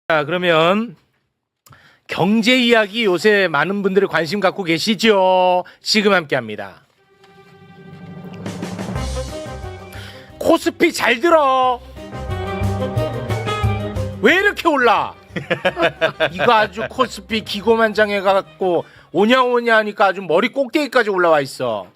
자, 그러면 경제 이야기 요새 많은 분들이 관심 갖고 계시죠? 지금 함께합니다. 코스피 잘 들어. 왜 이렇게 올라? 이거 아주 코스피 기고만장해갖고 오냐오냐 하니까 아주 머리 꼭대기까지 올라와 있어.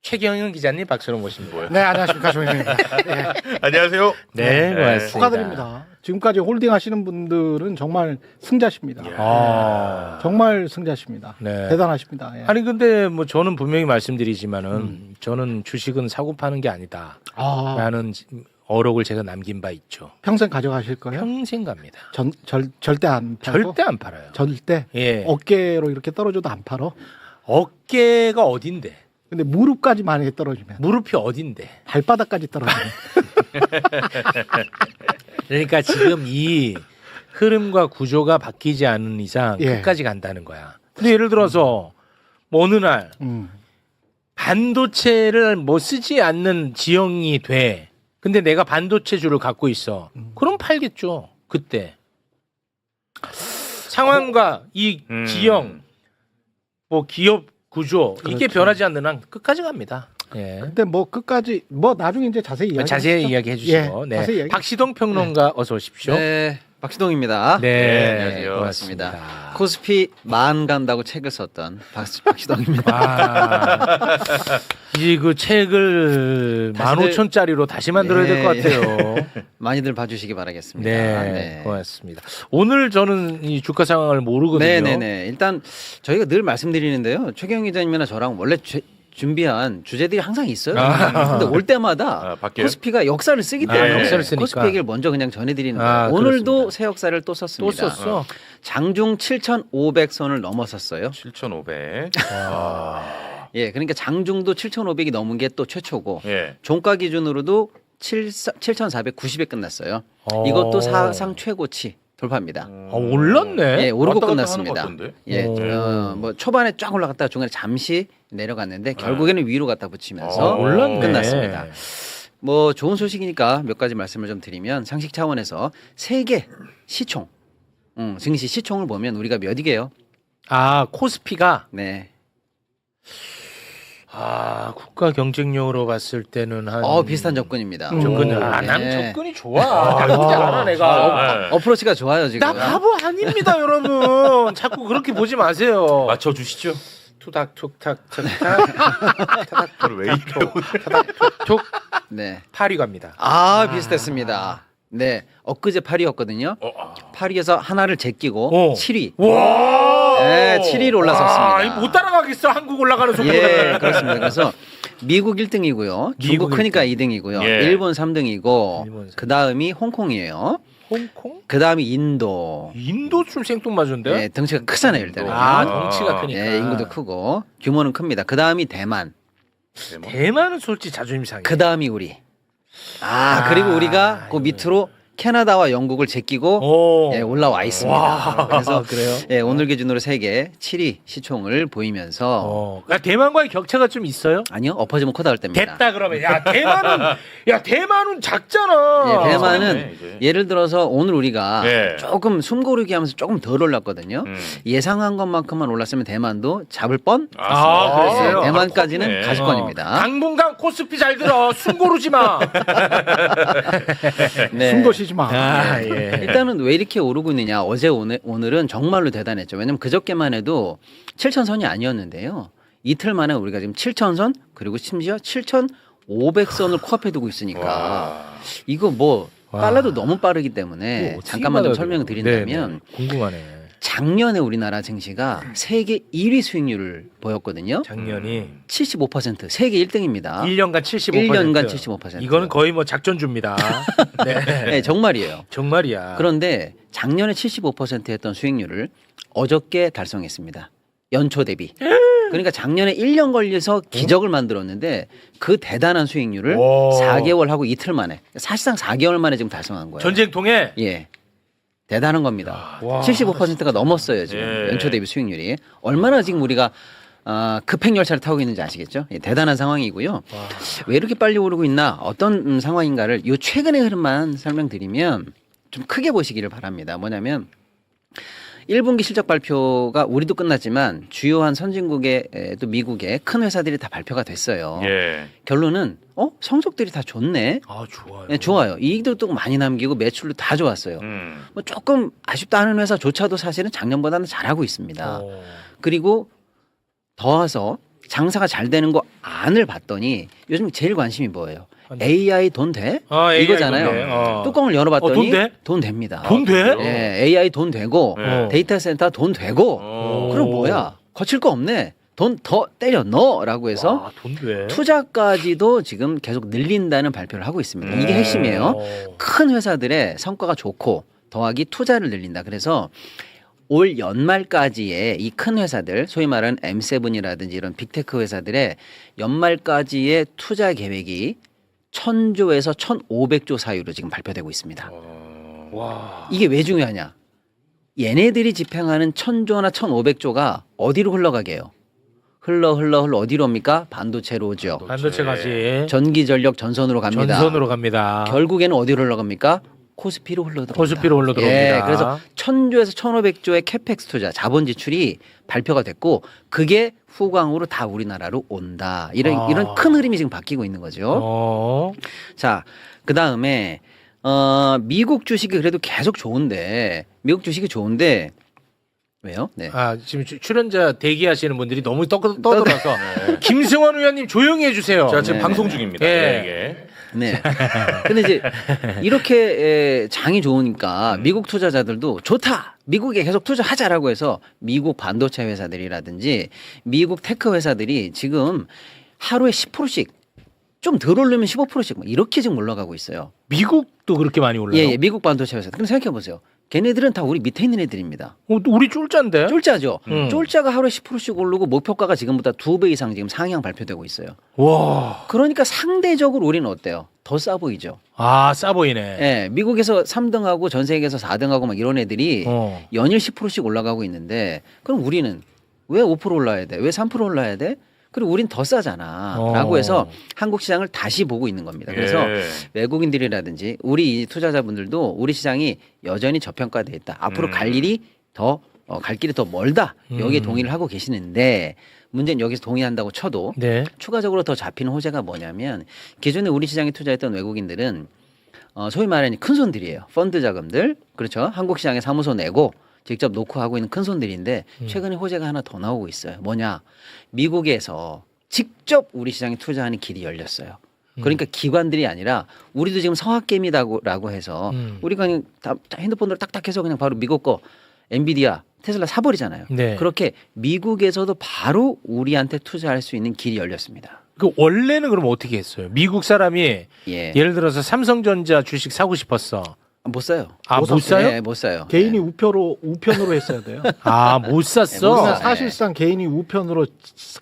최경영 기자님 박수로 모십니다. 네, 안녕하십니까. 조영입니다. 네. 안녕하세요. 네, 고맙습니다. 축하드립니다. 지금까지 홀딩 하시는 분들은 정말 승자십니다. 정말 승자십니다. 네. 대단하십니다. 예. 아니 근데 뭐 저는 분명히 말씀드리지만은 저는 주식은 사고 파는 게 아니다. 라는 어록을 제가 남긴 바 있죠. 평생 가져가실 거예요? 평생 갑니다. 절대 안 팔고? 절대 안 팔아요. 절대? 예. 어깨로 이렇게 떨어져도 안 팔어? 어깨가 어딘데? 근데 무릎까지 만약에 떨어지면 무릎이 어딘데? 발바닥까지 떨어지면 그러니까 지금 이 흐름과 구조가 바뀌지 않은 이상 예. 끝까지 간다는 거야. 근데 예를 들어서 뭐 어느 날 반도체를 뭐 쓰지 않는 지형이 돼. 근데 내가 반도체주를 갖고 있어. 그럼 팔겠죠. 그때. 상황과 이 지형, 뭐 기업 구조 이게 그렇죠. 변하지 않는 한 끝까지 갑니다. 예. 근데 뭐 끝까지 뭐 나중에 이제 자세히 이야기 자세히 이야기해 주시고. 예, 네. 자세히 이야기. 박시동 평론가 어서 오십시오. 네, 박시동입니다. 네, 안녕하세요. 고맙습니다. 반갑습니다. 코스피 만 간다고 책을 썼던 박시동입니다. 아, 이제 그 책을 다시들- 15,000짜리로 다시 만들어야 될 것 예, 같아요. 많이들 봐주시기 바라겠습니다. 네, 고맙습니다. 오늘 저는 이 주가 상황을 모르거든요. 네네네. 일단 저희가 늘 말씀드리는데요. 최경 기자님이나 저랑 원래 준비한 주제들이 항상 있어요. 근데 올 때마다 바뀌어요? 코스피가 역사를 쓰기 때문에 역사를 쓰니까. 코스피 얘기를 먼저 그냥 전해드리는 거예요. 아, 오늘도 그렇습니다. 새 역사를 또 또 썼습니다. 썼어. 장중 7,500선을 넘어섰어요. 7,500. 예, 그러니까 장중도 7,500이 넘은 게 또 최초고 예. 종가 기준으로도 7,490에 끝났어요. 어. 이것도 사상 최고치 돌파입니다. 올랐네. 예, 오르고 왔다 갔다 끝났습니다. 하는 것 같던데? 예, 뭐 초반에 쫙 올라갔다가 중간에 잠시 내려갔는데 결국에는 위로 갖다 붙이면서 올랐네. 끝났습니다. 뭐 좋은 소식이니까 몇 가지 말씀을 좀 드리면 상식 차원에서 세계 시총, 증시 시총을 보면 우리가 몇 위게요? 아, 코스피가 네, 국가 경쟁력으로 봤을 때는 한 비슷한 접근입니다. 접근을 오, 난 네. 접근이 좋아. 나쁘지 않아 내가. 어프로치가 좋아요 지금. 나 바보 아닙니다, 여러분. 자꾸 그렇게 보지 마세요. 맞춰 주시죠. 투닥 툭탁 툭탁 저를 왜 이렇게 툭 네. 8위 갑니다. 비슷했습니다. 네, 엊그제 8위였거든요. 8위에서 하나를 제끼고 어. 7위. 와. 네, 7위로 올라섰습니다. 이거 못 따라가겠어. 한국 올라가는 속도가. 예, 그렇습니다. 그래서 미국 1등이고요. 중국 미국 크니까 2등이고요. 예. 일본 3등이고 일본 3등. 그 다음이 홍콩이에요. 홍콩? 그 다음이 인도. 인도 좀 생뚱맞은데? 네, 덩치가 크잖아요, 일단. 덩치가 크니까. 예, 인구도 크고 규모는 큽니다. 그 다음이 대만. 대만은 솔직히 자존심 상해. 그 다음이 우리. 그리고 우리가 그 밑으로 캐나다와 영국을 제끼고 예, 올라와 있습니다. 와, 그래서 그래요? 예, 오늘 기준으로 세계 7위 시총을 보이면서 대만과의 격차가 좀 있어요? 아니요, 엎어지면 코다할 때입니다. 됐다 그러면. 대만은 작잖아. 예, 대만은 그러네, 이제. 예를 들어서 오늘 우리가 예. 조금 숨고르기 하면서 조금 덜 올랐거든요. 예상한 것만큼만 올랐으면 대만도 잡을 뻔. 그랬어요? 예, 대만까지는 그렇네. 가시권입니다. 당분간 코스피 잘 들어. 숨 고르지 마. 네. 숨도 쉬지 마. 예. 일단은 왜 이렇게 오르고 있느냐. 어제 오늘은 정말로 대단했죠. 왜냐면 그저께만 해도 7,000선이 아니었는데요. 이틀 만에 우리가 지금 7,000선 그리고 심지어 7,500선을 코앞에 두고 있으니까 이거 뭐 빨라도 너무 빠르기 때문에 잠깐만 좀 설명을 드린다면 궁금하네. 작년에 우리나라 증시가 세계 1위 수익률을 보였거든요. 작년이 75%, 세계 1등입니다. 1년간 75%. 1년간 75%. 이거는 거의 뭐 작전주입니다. 네. 네, 정말이에요. 정말이야. 그런데 작년에 75%였던 수익률을 어저께 달성했습니다. 연초 대비. 그러니까 작년에 1년 걸려서 기적을 만들었는데 그 대단한 수익률을 와. 4개월 하고 이틀 만에 사실상 4개월 만에 지금 달성한 거예요. 전쟁통에 예. 대단한 겁니다. 와. 75%가 넘었어요, 지금. 예. 연초 대비 수익률이. 얼마나 지금 우리가 급행 열차를 타고 있는지 아시겠죠? 예, 대단한 상황이고요. 왜 이렇게 빨리 오르고 있나? 어떤 상황인가를 요 최근의 흐름만 설명드리면 좀 크게 보시기를 바랍니다. 뭐냐면 1분기 실적 발표가 우리도 끝났지만 주요한 선진국의 또 미국의 큰 회사들이 다 발표가 됐어요. 예. 결론은 성적들이 다 좋네. 아 좋아요. 네, 좋아요. 이익도 또 많이 남기고 매출도 다 좋았어요. 뭐 조금 아쉽다 하는 회사조차도 사실은 작년보다는 잘하고 있습니다. 그리고 더해서 장사가 잘 되는 거 안을 봤더니 요즘 제일 관심이 뭐예요? AI 돈 돼? AI 이거잖아요. 돈 돼. 뚜껑을 열어봤더니 돈 돼? 돈 됩니다. 돈 돼? 예, AI 돈 되고 네. 데이터 센터 돈 되고 그럼 뭐야? 거칠 거 없네. 돈 더 때려 넣어라고 해서 돈 돼? 투자까지도 지금 계속 늘린다는 발표를 하고 있습니다. 이게 핵심이에요. 큰 회사들의 성과가 좋고 더하기 투자를 늘린다. 그래서 올 연말까지의 이 큰 회사들, 소위 말하는 M7이라든지 이런 빅테크 회사들의 연말까지의 투자 계획이 1000조에서 1500조 사이로 지금 발표되고 있습니다. 와. 이게 왜 중요하냐? 얘네들이 집행하는 1000조나 1500조가 어디로 흘러가게 해요? 흘러 어디로 옵니까? 반도체로 오죠. 반도체 가지. 전기 전력 전선으로 갑니다. 전선으로 갑니다. 결국에는 어디로 흘러갑니까? 코스피로 흘러들어옵니다. 코스피로 흘러들어옵니다. 예, 그래서 1000조에서 1500조의 캐펙스 투자, 자본 지출이 발표가 됐고 그게 후광으로 다 우리나라로 온다. 이런 큰 흐름이 지금 바뀌고 있는 거죠. 자, 그다음에 미국 주식이 그래도 계속 좋은데 미국 주식이 좋은데 왜요? 네. 아 지금 출연자 대기하시는 분들이 너무 떠들어서 김승원 의원님 조용히 해주세요. 제가 지금 네, 방송 네. 중입니다. 예. 이게. 네. 근데 이제 이렇게 장이 좋으니까 미국 투자자들도 좋다. 미국에 계속 투자하자라고 해서 미국 반도체 회사들이라든지 미국 테크 회사들이 지금 하루에 10%씩 좀 덜 오르면 15%씩 이렇게 지금 올라가고 있어요. 미국도 그렇게 많이 올라요? 예, 미국 반도체 회사. 근데 생각해 보세요. 걔네들은 다 우리 밑에 있는 애들입니다. 우리 쫄자인데? 쫄자죠. 음. 쫄자가 하루에 10%씩 오르고 목표가가 지금보다 2배 이상 지금 상향 발표되고 있어요. 와. 그러니까 상대적으로 우리는 어때요? 더 싸 보이죠. 아, 싸 보이네. 예, 미국에서 3등하고 전 세계에서 4등하고 막 이런 애들이 연일 10%씩 올라가고 있는데 그럼 우리는 왜 5% 올라야 돼? 왜 3% 올라야 돼? 그리고 우린 더 싸잖아. 라고 해서 한국 시장을 다시 보고 있는 겁니다. 그래서 예. 외국인들이라든지 우리 투자자분들도 우리 시장이 여전히 저평가돼 있다. 앞으로 갈 일이 갈 길이 더 멀다. 여기에 동의를 하고 계시는데 문제는 여기서 동의한다고 쳐도 네. 추가적으로 더 잡히는 호재가 뭐냐면 기존에 우리 시장에 투자했던 외국인들은 소위 말하는 큰 손들이에요. 펀드 자금들. 그렇죠. 한국 시장에 사무소 내고 직접 놓고 하고 있는 큰 손들인데 최근에 호재가 하나 더 나오고 있어요. 뭐냐? 미국에서 직접 우리 시장에 투자하는 길이 열렸어요. 그러니까 기관들이 아니라 우리도 지금 성학개미라고 해서 우리가 그냥 다 핸드폰으로 딱딱해서 그냥 바로 미국 거 엔비디아, 테슬라 사버리잖아요. 네. 그렇게 미국에서도 바로 우리한테 투자할 수 있는 길이 열렸습니다. 그 원래는 그럼 어떻게 했어요? 미국 사람이 예. 예를 들어서 삼성전자 주식 사고 싶었어. 못 사요. 아, 못 사요? 네, 못 사요. 개인이 네. 우편으로 했어야 돼요. 아, 못 샀어? 네, 못 그러면 사. 사실상 개인이 우편으로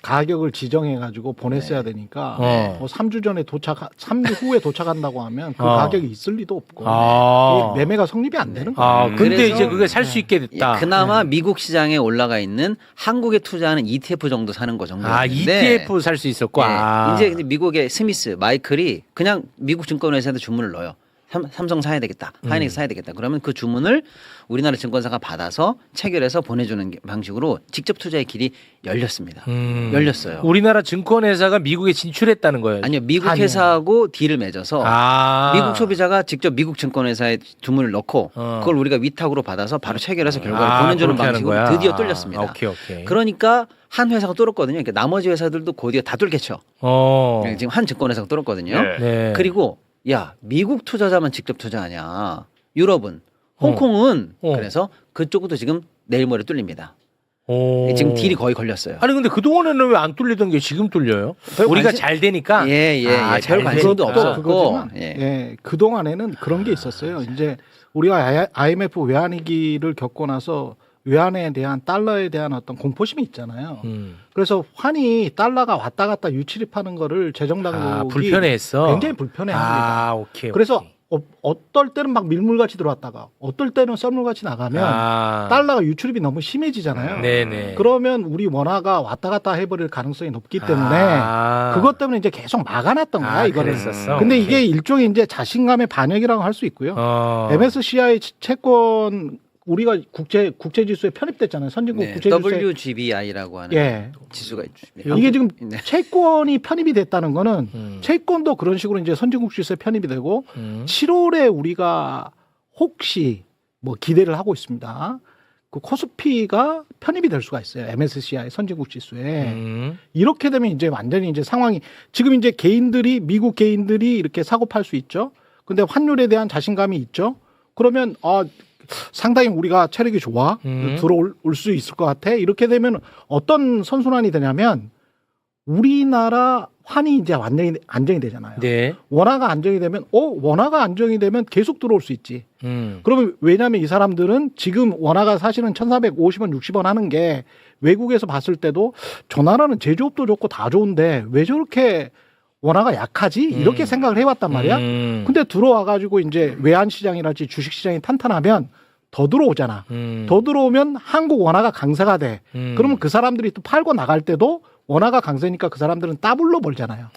가격을 지정해가지고 보냈어야 되니까 뭐 3주 전에 3주 후에 도착한다고 하면 그 가격이 있을 리도 없고 아. 이 매매가 성립이 안 되는 거예요. 아, 근데 그래서- 이제 그게 살 수 있게 예, 됐다. 그나마 미국 시장에 올라가 있는 한국에 투자하는 ETF 정도 사는 거 정도. 아, ETF 살 수 있었고. 아. 이제 미국의 스미스, 마이클이 그냥 미국 증권회사한테 주문을 넣어요. 삼성 사야 되겠다, 하이닉스 사야 되겠다. 그러면 그 주문을 우리나라 증권사가 받아서 체결해서 보내주는 방식으로 직접 투자의 길이 열렸습니다. 열렸어요. 우리나라 증권회사가 미국에 진출했다는 거예요. 아니요, 미국 아니요. 회사하고 딜을 맺어서 아. 미국 소비자가 직접 미국 증권회사에 주문을 넣고 어. 그걸 우리가 위탁으로 받아서 바로 체결해서 결과를 보내주는 그렇게 하는 방식으로 거야? 드디어 뚫렸습니다. 아, 오케이. 그러니까 한 회사가 뚫었거든요. 그러니까 나머지 회사들도 곧이어 다 뚫겠죠. 지금 한 증권회사가 뚫었거든요. 네. 네. 그리고 야, 미국 투자자만 직접 투자하냐? 유럽은, 홍콩은 그래서 그쪽도 지금 내일 모레 뚫립니다. 지금 딜이 거의 걸렸어요. 아니 근데 그동안에는 왜 안 뚫리던 게 지금 뚫려요? 우리가 관심- 잘 되니까. 별 잘 관심도 되니까. 없었고. 그거지만 예. 그 동안에는 그런 게 있었어요. 이제 우리가 IMF 외환위기를 겪고 나서 외환에 대한 달러에 대한 어떤 공포심이 있잖아요. 그래서 환이 달러가 왔다 갔다 유출입하는 거를 재정당국이 불편해했어. 굉장히 불편해합니다. 아, 오케이. 그래서 어떨 때는 막 밀물같이 들어왔다가 어떨 때는 썰물같이 나가면 달러가 유출입이 너무 심해지잖아요. 네네. 그러면 우리 원화가 왔다 갔다 해버릴 가능성이 높기 때문에 그것 때문에 이제 계속 막아놨던 거야 이거를. 그랬었어? 근데 오케이. 이게 일종의 이제 자신감의 반영이라고 할 수 있고요. MSCI 채권 우리가 국제 지수에 편입됐잖아요. 선진국 네, 국제 지수에. WGBI라고 하는 예. 지수가 있습니다. 이게 지금 네. 채권이 편입이 됐다는 거는 채권도 그런 식으로 이제 선진국 지수에 편입이 되고 7월에 우리가 혹시 뭐 기대를 하고 있습니다. 그 코스피가 편입이 될 수가 있어요. MSCI 선진국 지수에. 이렇게 되면 이제 완전히 이제 상황이 지금 이제 미국 개인들이 이렇게 사고 팔 수 있죠. 근데 환율에 대한 자신감이 있죠. 그러면 상당히 우리가 체력이 좋아 들어올 수 있을 것 같아. 이렇게 되면 어떤 선순환이 되냐면 우리나라 환이 이제 완전히 안정이 되잖아요. 네. 원화가 안정이 되면 원화가 안정이 되면 계속 들어올 수 있지. 그러면 왜냐하면 이 사람들은 지금 원화가 사실은 1,450원, 60원 하는 게 외국에서 봤을 때도 저 나라는 제조업도 좋고 다 좋은데 왜 저렇게 원화가 약하지? 이렇게 생각을 해왔단 말이야. 근데 들어와가지고 이제 외환시장이랄지 주식시장이 탄탄하면 더 들어오잖아. 더 들어오면 한국 원화가 강세가 돼. 그러면 그 사람들이 또 팔고 나갈 때도 원화가 강세니까 그 사람들은 더블로 벌잖아요.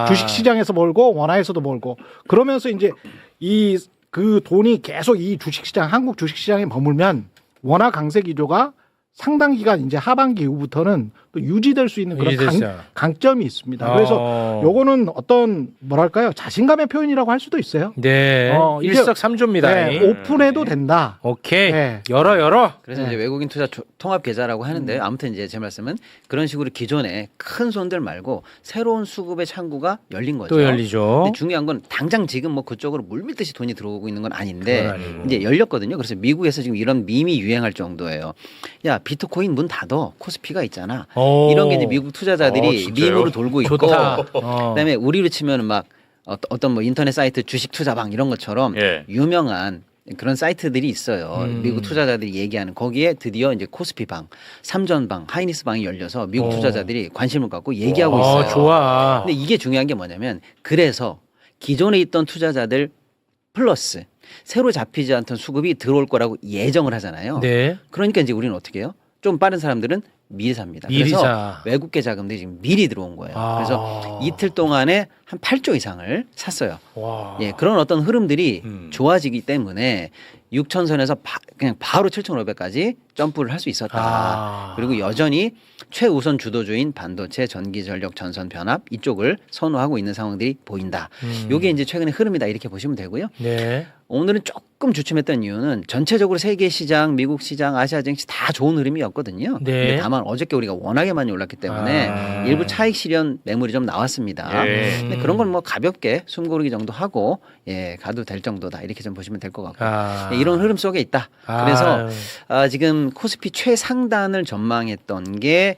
주식시장에서 벌고 원화에서도 벌고 그러면서 이제 그 돈이 계속 이 주식시장, 한국 주식시장에 머물면 원화 강세 기조가 상당 기간 이제 하반기 이후부터는 또 유지될 수 있는 그런 강점이 있습니다. 그래서 요거는 어떤 뭐랄까요 자신감의 표현이라고 할 수도 있어요. 네. 일석삼조입니다. 네, 오픈해도 된다. 오케이. 네. 열어. 그래서 이제 외국인 투자 통합 계좌라고 하는데 아무튼 이제 제 말씀은 그런 식으로 기존에 큰 손들 말고 새로운 수급의 창구가 열린 거죠. 또 열리죠. 근데 중요한 건 당장 지금 뭐 그쪽으로 물밀듯이 돈이 들어오고 있는 건 아닌데 이제 열렸거든요. 그래서 미국에서 지금 이런 밈이 유행할 정도예요. 야 비트코인 문 닫어 코스피가 있잖아. 이런 게 이제 미국 투자자들이 밈으로 돌고 있고 그다음에 우리로 치면 막 어떤 뭐 인터넷 사이트 주식 투자방 이런 것처럼 유명한 그런 사이트들이 있어요. 미국 투자자들이 얘기하는 거기에 드디어 이제 코스피방, 삼전방, 하이니스방이 열려서 미국 투자자들이 관심을 갖고 얘기하고 있어요. 좋아. 근데 이게 중요한 게 뭐냐면 그래서 기존에 있던 투자자들 플러스 새로 잡히지 않던 수급이 들어올 거라고 예정을 하잖아요. 네. 그러니까 이제 우리는 어떻게 해요? 좀 빠른 사람들은 미리 삽니다. 미리 그래서 사. 외국계 자금들이 지금 미리 들어온 거예요. 그래서 이틀 동안에 한 8조 이상을 샀어요. 와. 예, 그런 어떤 흐름들이 좋아지기 때문에 6,000선에서 그냥 바로 7,500까지 점프를 할 수 있었다. 그리고 여전히 최우선 주도주인 반도체, 전기, 전력, 전선, 변압 이쪽을 선호하고 있는 상황들이 보인다. 이게 이제 최근의 흐름이다 이렇게 보시면 되고요. 네. 오늘은 조금 주춤했던 이유는 전체적으로 세계 시장, 미국 시장, 아시아 증시 다 좋은 흐름이었거든요. 네. 근데 다만 어저께 우리가 워낙에 많이 올랐기 때문에 일부 차익 실현 매물이 좀 나왔습니다. 근데 그런 건 뭐 가볍게 숨고르기 정도 하고 가도 될 정도다 이렇게 좀 보시면 될 것 같고 이런 흐름 속에 있다. 그래서 지금 코스피 최상단을 전망했던 게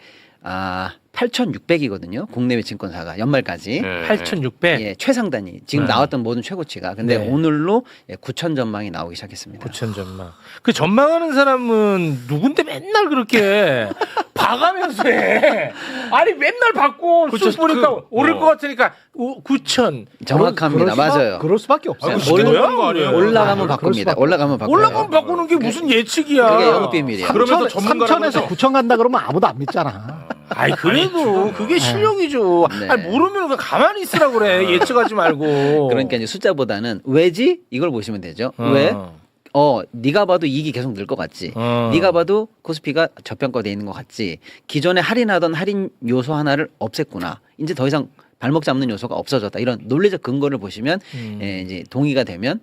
8,600이거든요. 국내외 증권사가 연말까지. 8,600. 예, 최상단이 지금 나왔던 모든 최고치가. 근데 오늘로 9,000 전망이 나오기 시작했습니다. 9천 전망. 그 전망하는 사람은 누군데 맨날 그렇게 봐가면서 해. 아니 맨날 받고 쑥 보니까 오를 것 같으니까 9천. 정확합니다. 맞아요. 그럴 수밖에 없어요. 올라가면 바꿉니다. 올라가면 바꿔요. 올라가면 바꾸는 게 무슨 예측이야. 그게 영업 비밀이에요. 그러면서 3천에서 9천 간다 그러면 아무도 안 믿잖아. 아이 그래도 그게 실력이죠. 네. 아니 모르면 그냥 가만히 있으라 그래. 예측하지 말고. 그러니까 이제 숫자보다는 왜지? 이걸 보시면 되죠. 왜? 네가 봐도 이익이 계속 늘 것 같지. 네가 봐도 코스피가 저평가돼 있는 것 같지. 기존에 할인하던 할인 요소 하나를 없앴구나. 이제 더 이상 발목 잡는 요소가 없어졌다. 이런 논리적 근거를 보시면 이제 동의가 되면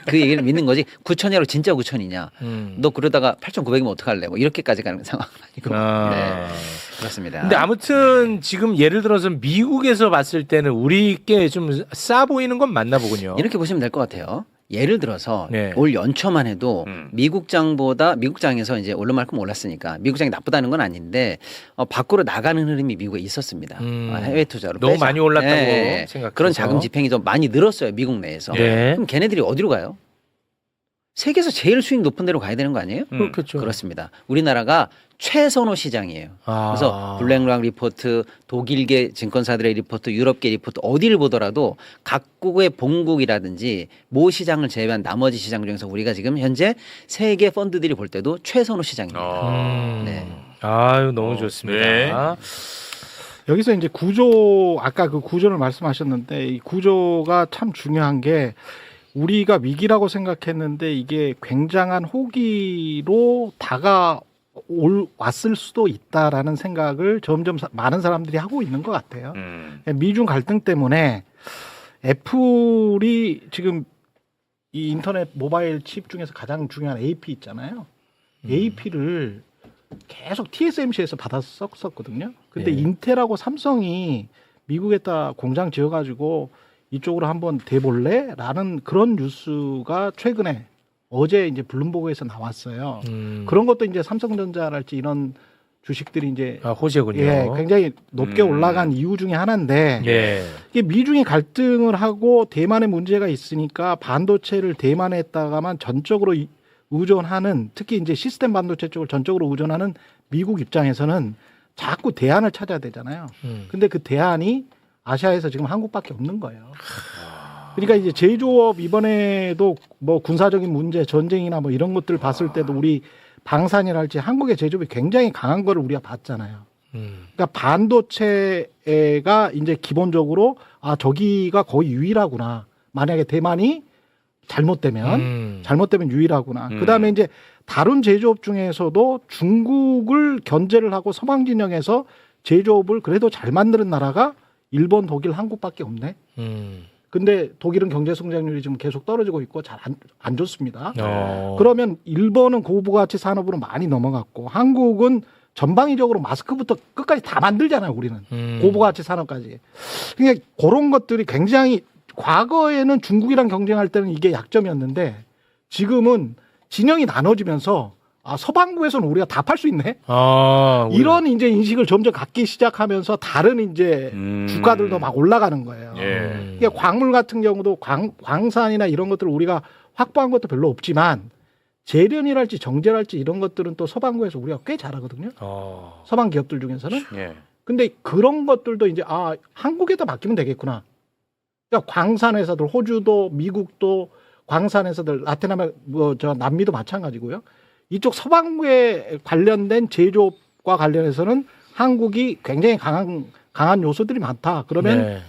그 얘기를 믿는 거지. 9천이라고 진짜 9천이냐? 너 그러다가 8,900이면 어떡할래? 뭐 이렇게까지 가는 상황은 아니고. 네, 그렇습니다. 근데 아무튼 지금 예를 들어서 미국에서 봤을 때는 우리께 좀 싸 보이는 건 맞나 보군요. 이렇게 보시면 될 것 같아요. 예를 들어서 네. 올 연초만 해도 미국장에서 이제 오를 만큼 올랐으니까 미국장이 나쁘다는 건 아닌데 밖으로 나가는 흐름이 미국에 있었습니다. 해외 투자로 너무 빼자. 많이 올랐다고 생각해서. 그런 자금 집행이 좀 많이 늘었어요 미국 내에서. 네. 그럼 걔네들이 어디로 가요? 세계에서 제일 수익 높은 데로 가야 되는 거 아니에요? 그렇겠죠. 그렇습니다. 우리나라가 최선호 시장이에요. 그래서 블랙락 리포트, 독일계 증권사들의 리포트, 유럽계 리포트 어디를 보더라도 각국의 본국이라든지 모 시장을 제외한 나머지 시장 중에서 우리가 지금 현재 세계 펀드들이 볼 때도 최선호 시장입니다. 네. 아유 너무 좋습니다. 네. 여기서 이제 구조 아까 그 구조를 말씀하셨는데 이 구조가 참 중요한 게 우리가 위기라고 생각했는데 이게 굉장한 호기로 왔을 수도 있다라는 생각을 점점 많은 사람들이 하고 있는 것 같아요. 미중 갈등 때문에 애플이 지금 이 인터넷 모바일 칩 중에서 가장 중요한 AP 있잖아요. AP를 계속 TSMC에서 받았었거든요. 근데 네. 인텔하고 삼성이 미국에다 공장 지어가지고 이쪽으로 한번 대볼래? 라는 그런 뉴스가 최근에 어제 이제 블룸버그에서 나왔어요. 그런 것도 이제 삼성전자랄지 이런 주식들이 이제 호재군요. 예, 굉장히 높게 올라간 이유 중에 하나인데 예. 이게 미중이 갈등을 하고 대만에 문제가 있으니까 반도체를 대만에 했다가만 전적으로 의존하는 특히 이제 시스템 반도체 쪽을 전적으로 의존하는 미국 입장에서는 자꾸 대안을 찾아야 되잖아요. 근데 그 대안이 아시아에서 지금 한국밖에 없는 거예요. 그러니까 이제 제조업 이번에도 뭐 군사적인 문제, 전쟁이나 뭐 이런 것들 봤을 때도 우리 방산이랄지 한국의 제조업이 굉장히 강한 거를 우리가 봤잖아요. 그러니까 반도체가 이제 기본적으로 아 저기가 거의 유일하구나. 만약에 대만이 잘못되면 유일하구나. 그다음에 이제 다른 제조업 중에서도 중국을 견제를 하고 서방 진영에서 제조업을 그래도 잘 만드는 나라가 일본, 독일, 한국밖에 없네. 근데 독일은 경제 성장률이 지금 계속 떨어지고 있고 잘 안 좋습니다. 그러면 일본은 고부가치 산업으로 많이 넘어갔고 한국은 전방위적으로 마스크부터 끝까지 다 만들잖아요. 우리는 고부가치 산업까지. 그러니까 그런 것들이 굉장히 과거에는 중국이랑 경쟁할 때는 이게 약점이었는데 지금은 진영이 나눠지면서 아, 서방부에서는 우리가 다 팔 수 있네. 이런 이제 인식을 점점 갖기 시작하면서 다른 이제 주가들도 막 올라가는 거예요. 예. 그러니까 광물 같은 경우도 광산이나 이런 것들을 우리가 확보한 것도 별로 없지만 재련이랄지 정제랄지 이런 것들은 또 서방부에서 우리가 꽤 잘하거든요. 서방 기업들 중에서는. 예. 근데 그런 것들도 이제 아, 한국에다 맡기면 되겠구나. 그러니까 광산 회사들 호주도 미국도 광산 회사들 라틴아메리카 저 남미도 마찬가지고요. 이쪽 서방부에 관련된 제조업과 관련해서는 한국이 굉장히 강한 요소들이 많다. 그러면 네.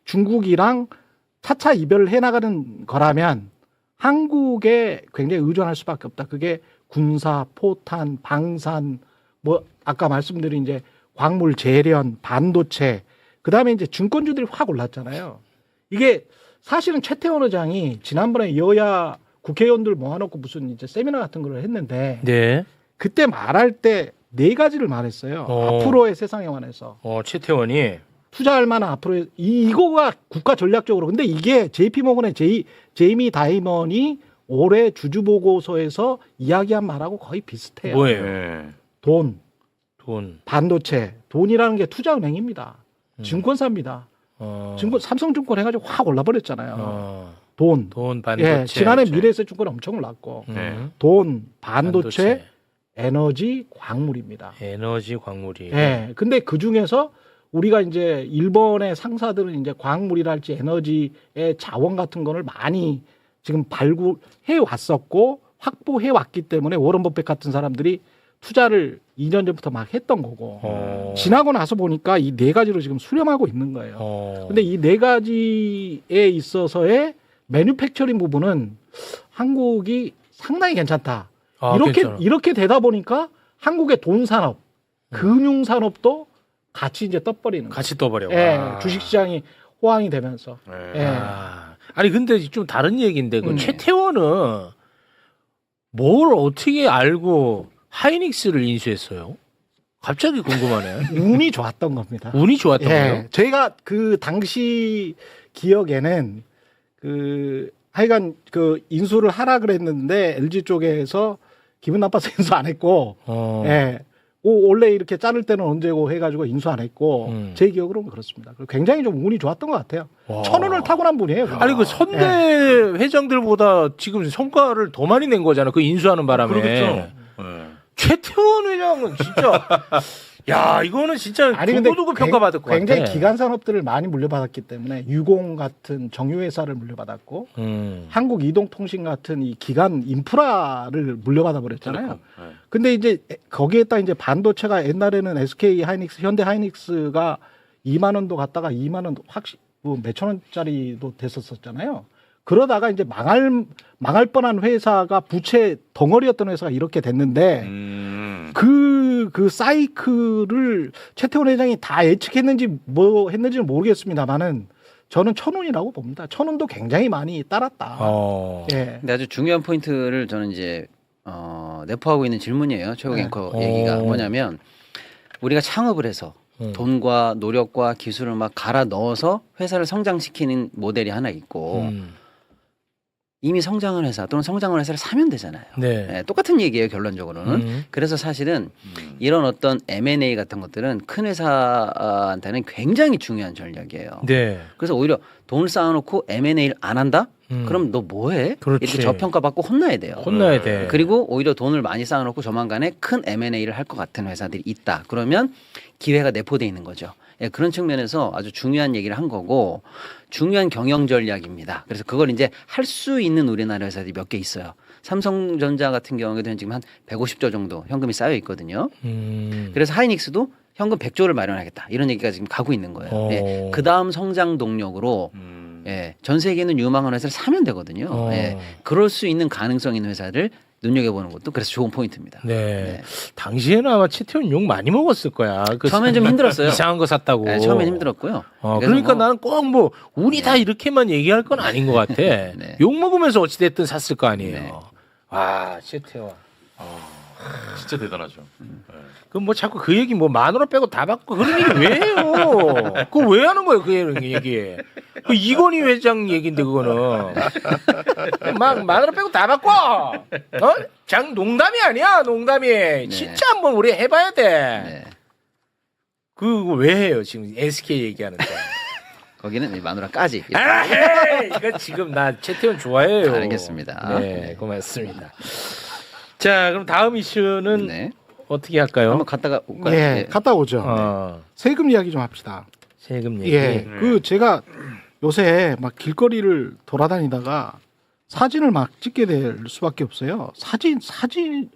중국이랑 차차 이별을 해나가는 거라면 한국에 굉장히 의존할 수밖에 없다. 그게 군사, 포탄, 방산, 뭐 아까 말씀드린 이제 광물 재련, 반도체, 그 다음에 이제 증권주들이 확 올랐잖아요. 이게 사실은 최태원 의장이 지난번에 여야 국회의원들 모아놓고 무슨 이제 세미나 같은 걸 했는데 네. 그때 말할 때 네 가지를 말했어요. 앞으로의 세상에 관해서 최태원이 투자할 만한 앞으로의 이거가 국가 전략적으로 근데 이게 JP모건의 제이미 다이먼이 올해 주주 보고서에서 이야기한 말하고 거의 비슷해요. 뭐예요? 예. 돈, 반도체, 돈이라는 게 투자은행입니다. 증권사입니다. 삼성증권 해가지고 확 올라버렸잖아요. 돈, 반도체. 예, 지난해 미래에셋증권 엄청 올랐고 돈, 반도체, 에너지, 광물입니다. 에너지, 광물이. 예, 근데 그 중에서 우리가 이제 일본의 상사들은 이제 광물이랄지 에너지의 자원 같은 거를 많이 지금 발굴해 왔었고 확보해 왔기 때문에 워런 버핏 같은 사람들이 투자를 2년 전부터 막 했던 거고 지나고 나서 보니까 이 네 가지로 지금 수렴하고 있는 거예요. 근데 이 네 가지에 있어서의 매뉴팩처링 부분은 한국이 상당히 괜찮다. 이렇게 되다 보니까 한국의 돈 산업, 금융 산업도 같이 이제 떠버리는 거예요. 같이 떠버려. 예, 주식시장이 호황이 되면서. 예. 예. 아니 근데 좀 다른 얘기인데 그 최태원은 뭘 어떻게 알고 하이닉스를 인수했어요? 갑자기 궁금하네. 운이 좋았던 겁니다. 운이 좋았던 거예요? 예, 저희가 그 당시 기억에는 그 하여간 그 인수를 하라 그랬는데 LG 쪽에서 기분 나빠서 인수 안 했고, 예, 원래 이렇게 자를 때는 언제고 해가지고 인수 안 했고 제 기억으로는 그렇습니다. 그리고 굉장히 좀 운이 좋았던 것 같아요. 와. 천운을 타고난 분이에요. 아니 그 선대 회장들보다 지금 성과를 더 많이 낸 거잖아. 그 인수하는 바람에. 그러겠죠. 최태원 회장은 진짜 야 이거는 진짜 두고두고 평가받을 것 같아. 굉장히 기간 산업들을 많이 물려받았기 때문에 유공 같은 정유회사를 물려받았고 한국이동통신 같은 이 기간 인프라를 물려받아 버렸잖아요. 근데 이제 거기에다 이제 반도체가 옛날에는 SK 하이닉스, 현대 하이닉스가 2만 원도 갔다가 2만 원 확실히 몇천 원짜리도 됐었잖아요. 그러다가 이제 망할 뻔한 회사가 부채 덩어리였던 회사가 이렇게 됐는데 그 사이클을 최태원 회장이 다 예측했는지 뭐 했는지는 모르겠습니다만은 저는 천운이라고 봅니다. 천운도 굉장히 많이 따랐다. 예. 근데 아주 중요한 포인트를 저는 이제 내포하고 있는 질문이에요. 최욱 앵커 얘기가 뭐냐면 우리가 창업을 해서 돈과 노력과 기술을 막 갈아 넣어서 회사를 성장시키는 모델이 하나 있고 이미 성장한 회사 또는 성장한 회사를 사면 되잖아요. 네. 네, 똑같은 얘기예요 결론적으로는. 그래서 사실은 이런 어떤 M&A 같은 것들은 큰 회사한테는 굉장히 중요한 전략이에요. 네. 그래서 오히려 돈을 쌓아놓고 M&A를 안 한다? 그럼 너 뭐해? 그렇지. 이렇게 저평가받고 혼나야 돼요. 혼나야 돼. 그리고 오히려 돈을 많이 쌓아놓고 조만간에 큰 M&A를 할 것 같은 회사들이 있다. 그러면 기회가 내포돼 있는 거죠. 예, 그런 측면에서 아주 중요한 얘기를 한 거고 중요한 경영 전략입니다. 그래서 그걸 이제 할 수 있는 우리나라 회사들이 몇 개 있어요. 삼성전자 같은 경우에는 지금 한 150조 정도 현금이 쌓여 있거든요. 그래서 하이닉스도 현금 100조를 마련하겠다. 이런 얘기가 지금 가고 있는 거예요. 예, 그 다음 성장 동력으로 예, 전 세계는 유망한 회사를 사면 되거든요. 예, 그럴 수 있는 가능성 있는 회사를 눈여겨보는 것도 그래서 좋은 포인트입니다. 네. 당시에는 아마 최태원 욕 많이 먹었을 거야. 처음엔 좀 힘들었어요. 이상한 거 샀다고. 네, 처음엔 힘들었고요. 그러니까 나는 꼭 뭐 운이 다 이렇게만 얘기할 건 아닌 것 같아. 네. 욕 먹으면서 어찌됐든 샀을 거 아니에요. 네. 와 최태원. 진짜 대단하죠. 그럼 뭐 자꾸 그 얘기 뭐 마누라 빼고 다 받고 그런 얘기 왜 해요? 그거 왜 하는 거예요? 그 얘기. 그 이건희 회장 얘기인데 그거는 막 마누라 빼고 다 받고 장 농담이 아니야 농담이 진짜 한번 우리 해봐야 돼. 네. 그거 왜 해요 지금 SK 얘기하는데? 거기는 마누라까지. 이거 지금 나 최태원 좋아해요. 알겠습니다. 네, 고맙습니다. 자, 그럼 다음 이슈는 네. 어떻게 할까요? 한번 갔다가 올까요? 예, 네. 갔다 오죠. 세금 이야기 좀 합시다. 세금 얘기. 예, 그 제가 요새 막 길거리를 돌아다니다가 사진을 막 찍게 될 수밖에 없어요. 사진을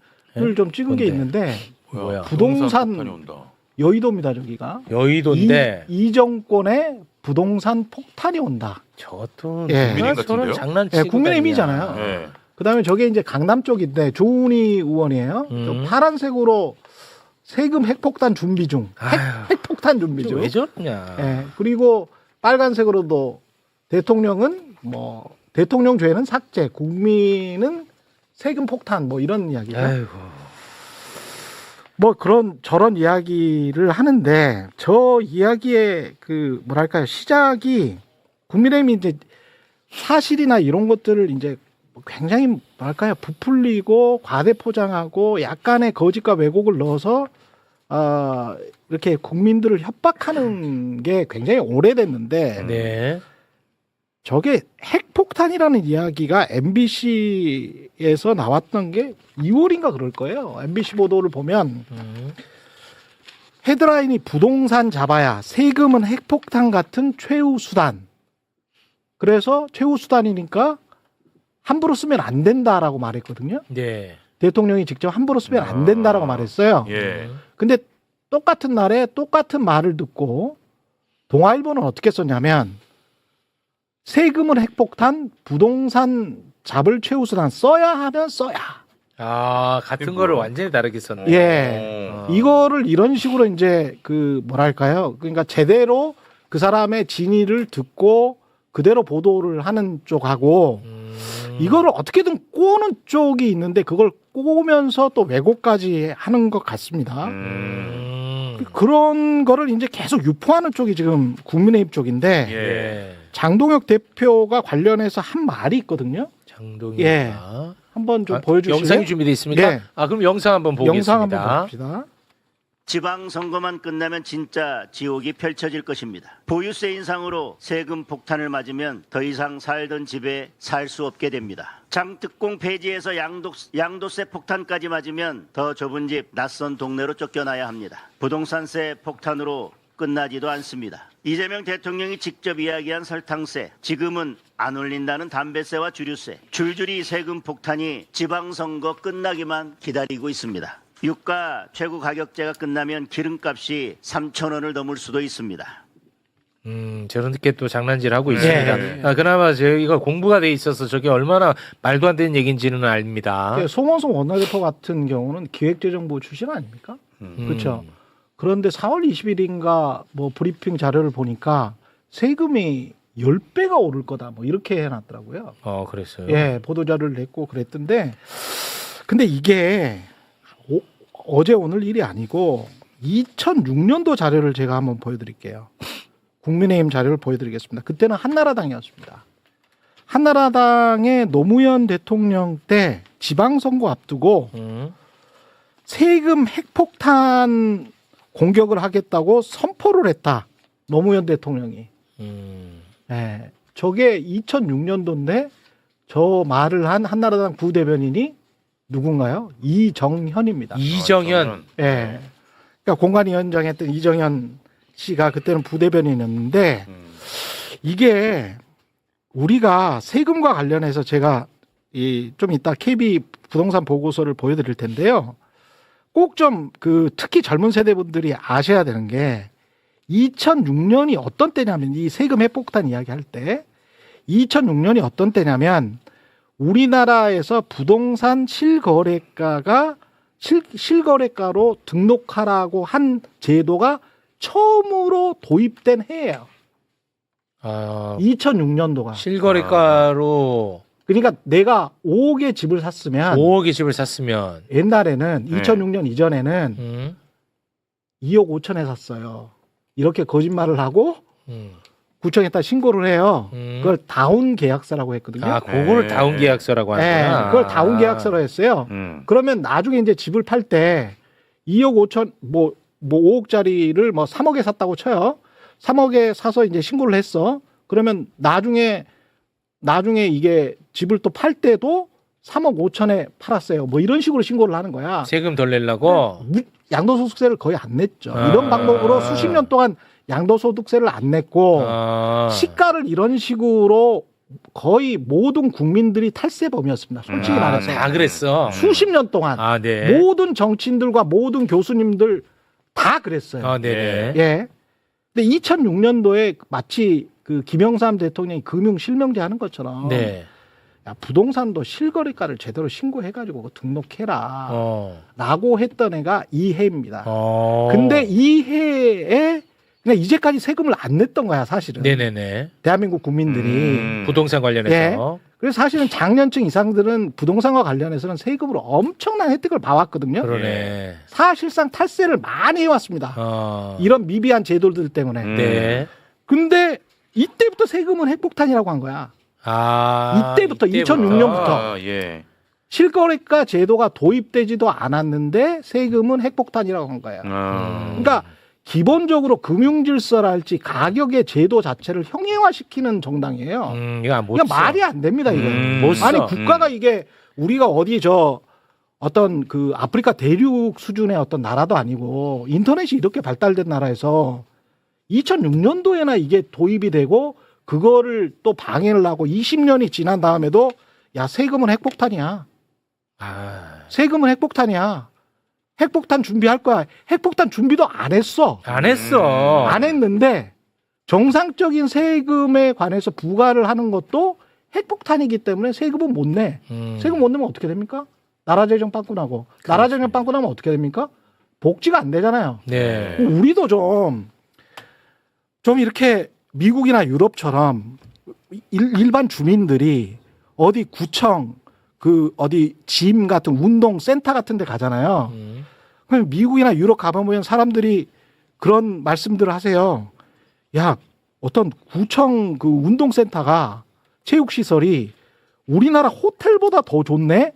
좀 찍은 게 뭔데? 있는데 뭐야? 부동산 폭탄이 온다. 여의도입니다, 저기가. 여의도인데 이 정권의 부동산 폭탄이 온다. 저것도 예. 국민의힘 같은데요? 장난치고 예, 국민의힘이잖아요. 네. 그다음에 저게 이제 강남 쪽인데 조은희 의원이에요. 저 파란색으로 세금 핵폭탄 준비 중. 핵폭탄 준비 중. 왜 저러냐? 예. 그리고 빨간색으로도 대통령은 뭐 대통령 죄는 삭제, 국민은 세금 폭탄 뭐 이런 이야기죠. 아이고. 뭐 그런 저런 이야기를 하는데 저 이야기의 그 뭐랄까요 시작이 국민의힘이 이제 사실이나 이런 것들을 이제 굉장히 뭐랄까요 부풀리고 과대 포장하고 약간의 거짓과 왜곡을 넣어서 이렇게 국민들을 협박하는 게 굉장히 오래됐는데 네. 저게 핵폭탄이라는 이야기가 MBC에서 나왔던 게 2월인가 그럴 거예요. MBC 보도를 보면 헤드라인이 부동산 잡아야 세금은 핵폭탄 같은 최후 수단. 그래서 최후 수단이니까 함부로 쓰면 안 된다라고 말했거든요. 네. 대통령이 직접 함부로 쓰면 안 된다라고 말했어요. 예. 근데 똑같은 날에 똑같은 말을 듣고 동아일보는 어떻게 썼냐면 세금은 핵폭탄, 부동산 잡을 최우수단 써야 하면 써야. 같은 거를 완전히 다르게 썼네. 예. 이거를 이런 식으로 이제 그 뭐랄까요? 그러니까 제대로 그 사람의 진위를 듣고 그대로 보도를 하는 쪽하고 이거를 어떻게든 꼬는 쪽이 있는데 그걸 꼬면서 또 왜곡까지 하는 것 같습니다. 그런 거를 이제 계속 유포하는 쪽이 지금 국민의힘 쪽인데 예. 장동혁 대표가 관련해서 한 말이 있거든요. 장동희. 예. 한번 좀 보여주실래요? 영상이 준비되어 있습니까? 예. 그럼 영상 한번 보겠습니다. 영상 한번 봅시다. 지방선거만 끝나면 진짜 지옥이 펼쳐질 것입니다. 보유세 인상으로 세금 폭탄을 맞으면 더 이상 살던 집에 살 수 없게 됩니다. 장특공 폐지에서 양도세 폭탄까지 맞으면 더 좁은 집, 낯선 동네로 쫓겨나야 합니다. 부동산세 폭탄으로 끝나지도 않습니다. 이재명 대통령이 직접 이야기한 설탕세, 지금은 안 올린다는 담배세와 주류세, 줄줄이 세금 폭탄이 지방선거 끝나기만 기다리고 있습니다. 유가 최고 가격제가 끝나면 기름값이 3,000원을 넘을 수도 있습니다. 저렇게 또 장난질하고 있습니다. 그나마 저희가 공부가 돼 있어서 저게 얼마나 말도 안 되는 얘기인지는 압니다. 송원송 원내대표 같은 경우는 기획재정부 출신 아닙니까? 그렇죠. 그런데 4월 20일인가 뭐 브리핑 자료를 보니까 세금이 10배가 오를 거다 뭐 이렇게 해놨더라고요. 그랬어요. 예, 보도자료를 냈고 그랬던데, 근데 이게 어제 오늘 일이 아니고 2006년도 자료를 제가 한번 보여드릴게요. 국민의힘 자료를 보여드리겠습니다. 그때는 한나라당이었습니다. 한나라당의 노무현 대통령 때 지방선거 앞두고 세금 핵폭탄 공격을 하겠다고 선포를 했다. 노무현 대통령이. 예, 저게 2006년도인데 저 말을 한 한나라당 부대변인이 누군가요? 이정현입니다. 이정현. 예. 그러니까 공관위원장 했던 이정현 씨가 그때는 부대변인이었는데, 이게 우리가 세금과 관련해서 제가 좀 이따 KB 부동산 보고서를 보여드릴 텐데요. 꼭 좀 특히 젊은 세대분들이 아셔야 되는 게 2006년이 어떤 때냐면, 이 세금 핵폭탄 이야기할 때 2006년이 어떤 때냐면 우리나라에서 부동산 실거래가가 실거래가로 등록하라고 한 제도가 처음으로 도입된 해예요. 2006년도가. 실거래가로 그러니까 내가 5억의 집을 샀으면 5억의 집을 샀으면 옛날에는 2006년 이전에는 2억 5천에 샀어요. 이렇게 거짓말을 하고 구청에다 신고를 해요. 그걸 다운 계약서라고 했거든요. 그거를 다운 계약서라고 하는구나. 네, 그걸 다운 계약서로 했어요. 그러면 나중에 이제 집을 팔 때 2억 5천 뭐 5억짜리를 뭐 3억에 샀다고 쳐요. 3억에 사서 이제 신고를 했어. 그러면 나중에 이게 집을 또 팔 때도 3억 5천에 팔았어요. 뭐 이런 식으로 신고를 하는 거야. 세금 덜 내려고 양도소득세를 거의 안 냈죠. 이런 방법으로 수십 년 동안 양도소득세를 안 냈고 시가를 이런 식으로 거의 모든 국민들이 탈세범이었습니다. 솔직히 말해서. 다 그랬어. 수십 년 동안 네. 모든 정치인들과 모든 교수님들 다 그랬어요. 네. 예. 근데 2006년도에 마치 김영삼 대통령이 금융 실명제 하는 것처럼 네. 야, 부동산도 실거래가를 제대로 신고해가지고 그거 등록해라 라고 했던 애가 이 해입니다. 근데 이 해에 그냥 이제까지 세금을 안 냈던 거야, 사실은. 네네네. 대한민국 국민들이. 부동산 관련해서. 예. 그래서 사실은 장년층 이상들은 부동산과 관련해서는 세금으로 엄청난 혜택을 봐왔거든요. 그러네. 사실상 탈세를 많이 해왔습니다. 이런 미비한 제도들 때문에. 네. 근데 이때부터 세금은 핵폭탄이라고 한 거야. 이때부터 2006년부터 예. 실거래가 제도가 도입되지도 않았는데 세금은 핵폭탄이라고 한 거예요. 그러니까 기본적으로 금융질서랄지 가격의 제도 자체를 형해화시키는 정당이에요. 이거 못 그러니까 말이 안 됩니다, 이거. 못 써. 아니 국가가 이게 우리가 어디 어떤 아프리카 대륙 수준의 어떤 나라도 아니고 인터넷이 이렇게 발달된 나라에서 2006년도에나 이게 도입이 되고 그거를 또 방해를 하고 20년이 지난 다음에도 야 세금은 핵폭탄이야. 세금은 핵폭탄이야. 핵폭탄 준비할 거야. 핵폭탄 준비도 안 했어. 안 했어. 안 했는데 정상적인 세금에 관해서 부과를 하는 것도 핵폭탄이기 때문에 세금은 못 내. 세금 못 내면 어떻게 됩니까? 나라재정 빵꾸나고. 나라재정 빵꾸나면 어떻게 됩니까? 복지가 안 되잖아요. 네. 우리도 좀 이렇게 미국이나 유럽처럼 일반 주민들이 어디 구청 어디 짐 같은 운동 센터 같은 데 가잖아요. 그럼 미국이나 유럽 가보면 사람들이 그런 말씀들을 하세요. 야, 어떤 구청 운동 센터가 체육 시설이 우리나라 호텔보다 더 좋네?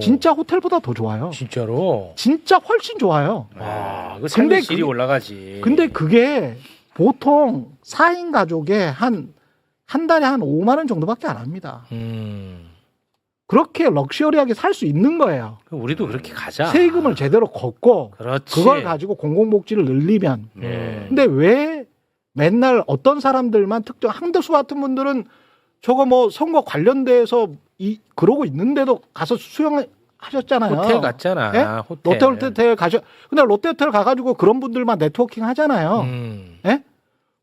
진짜 호텔보다 더 좋아요. 진짜로. 진짜 훨씬 좋아요. 와, 그 근데 삶의 질이 그게- 올라가지. 근데 그게 보통 4인 가족에 한 달에 한 5만 원 정도밖에 안 합니다. 그렇게 럭셔리하게 살 수 있는 거예요. 그럼 우리도 그렇게 가자. 세금을 제대로 걷고 그렇지. 그걸 가지고 공공복지를 늘리면. 근데 왜 맨날 어떤 사람들만 특정 한덕수 같은 분들은 저거 뭐 선거 관련돼서 그러고 있는데도 가서 수영하셨잖아요. 호텔 갔잖아. 예? 호텔. 롯데호텔 가셔. 근데 롯데호텔 가가지고 그런 분들만 네트워킹 하잖아요. 예?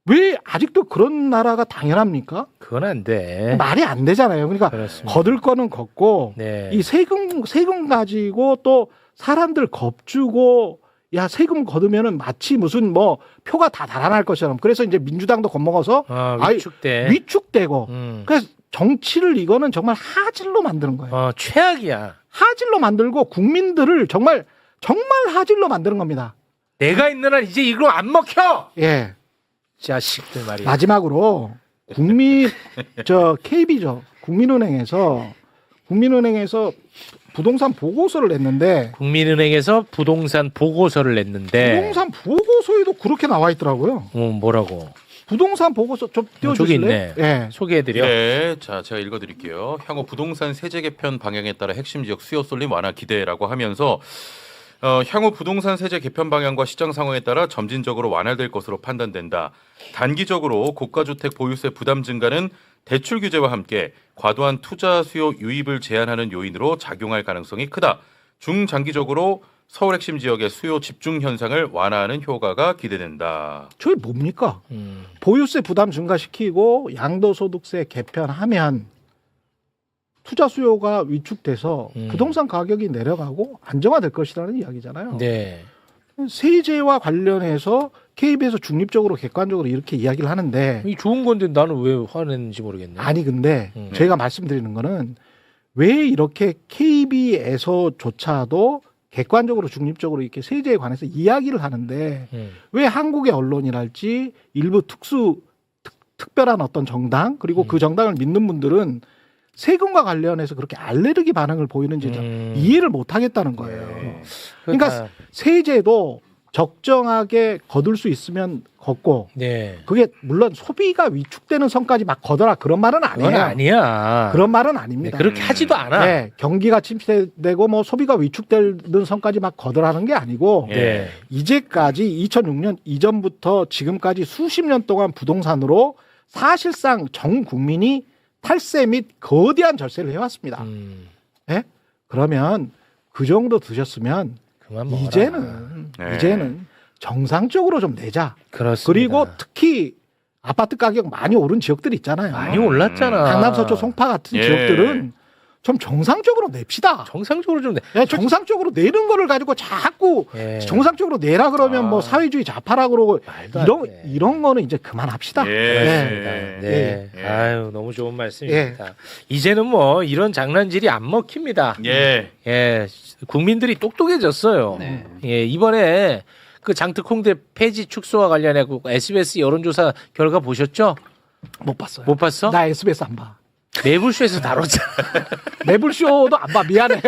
왜 아직도 그런 나라가 당연합니까? 그건 안 돼. 말이 안 되잖아요. 그러니까 그렇습니다. 거들 거는 걷고 네. 이 세금 가지고 또 사람들 겁주고 야 세금 거두면은 마치 무슨 뭐 표가 다 달아날 것처럼 그래서 이제 민주당도 겁먹어서 위축돼. 위축되고 음. 그래서 정치를 이거는 정말 하질로 만드는 거예요. 최악이야. 하질로 만들고 국민들을 정말 하질로 만드는 겁니다. 내가 있는 한 이제 이거 안 먹혀. 예. 자식들 말이야. 마지막으로 KB죠. 국민은행에서 부동산 보고서를 냈는데 국민은행에서 부동산 보고서를 냈는데 부동산 보고서에도 그렇게 나와 있더라고요. 뭐라고? 부동산 보고서 좀 저기 띄워주실래요? 있네. 예. 소개해드려. 네, 자 제가 읽어드릴게요. 향후 부동산 세제 개편 방향에 따라 핵심 지역 수요 쏠림 완화 기대라고 하면서 향후 부동산 세제 개편 방향과 시장 상황에 따라 점진적으로 완화될 것으로 판단된다. 단기적으로 고가주택 보유세 부담 증가는 대출 규제와 함께 과도한 투자 수요 유입을 제한하는 요인으로 작용할 가능성이 크다. 중장기적으로 서울 핵심 지역의 수요 집중 현상을 완화하는 효과가 기대된다. 저게 뭡니까? 보유세 부담 증가시키고 양도소득세 개편하면 투자 수요가 위축돼서 부동산 가격이 내려가고 안정화될 것이라는 이야기잖아요. 네. 세제와 관련해서 KB에서 중립적으로 객관적으로 이렇게 이야기를 하는데 이 좋은 건데 나는 왜 화냈는지 모르겠네. 아니 근데 제가 말씀드리는 거는 왜 이렇게 KB에서조차도 객관적으로 중립적으로 이렇게 세제에 관해서 이야기를 하는데 왜 한국의 언론이랄지 일부 특별한 어떤 정당 그리고 그 정당을 믿는 분들은 세금과 관련해서 그렇게 알레르기 반응을 보이는지 이해를 못 하겠다는 거예요. 그러니까 세제도 적정하게 거둘 수 있으면 걷고 네. 그게 물론 소비가 위축되는 선까지 막 거더라 그런 말은 그건 아니에요. 아니야. 그런 말은 네, 아닙니다. 그렇게 하지도 않아. 네, 경기가 침체되고 뭐 소비가 위축되는 선까지 막 거더라는 게 아니고 네. 이제까지 2006년 이전부터 지금까지 수십 년 동안 부동산으로 사실상 전 국민이 탈세 및 거대한 절세를 해왔습니다. 네? 그러면 그 정도 드셨으면 그만 먹어라. 이제는 정상적으로 좀 내자. 그렇습니다. 그리고 특히 아파트 가격 많이 오른 지역들 있잖아요. 많이 올랐잖아. 강남, 서초, 송파 같은 예. 지역들은 좀 정상적으로 냅시다. 정상적으로 좀 내. 네, 정상적으로 내는 거를 가지고 자꾸 예. 정상적으로 내라 그러면 뭐 사회주의 좌파라 그러고 말도 안 돼. 이런 거는 이제 그만합시다. 그렇습니다. 예. 네. 예. 아유, 너무 좋은 말씀입니다. 이제는 뭐 이런 장난질이 안 먹힙니다. 예. 예. 국민들이 똑똑해졌어요. 네. 예. 이번에 그 장특 홍대 폐지 축소와 관련해 그 SBS 여론조사 결과 보셨죠? 못 봤어요. 못 봤어? 나 SBS 안 봐. 매불쇼에서 다뤘잖아. 매불쇼도 안 봐. 미안해.